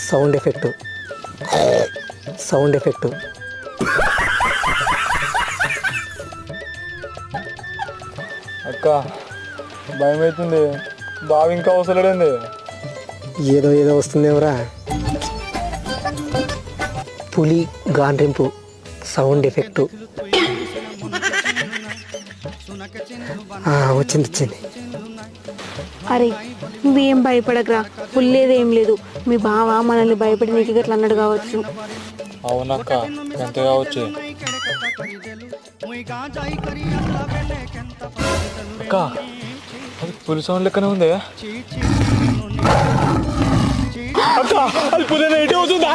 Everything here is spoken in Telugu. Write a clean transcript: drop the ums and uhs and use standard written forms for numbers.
Sound effect sound effect. అక్క భయం అవుతుంది, బావి ఇంకా అవసరలేంది. ఏదో ఏదో వస్తుందేమరా. పులి గాండ్రింపు సౌండ్ ఎఫెక్టు. వచ్చింది వచ్చింది. అరే నువ్వేం భయపడకరా, పుల్లేదేం లేదు. మీ బావ మనల్ని భయపడి నీకు గట్లా అన్నాడు కావచ్చు. అవునక్క అంతే కావచ్చు. అక్క అది పులి సౌండ్ లెక్కనే ఉంది. అక్క అది పులి అవుతుంది.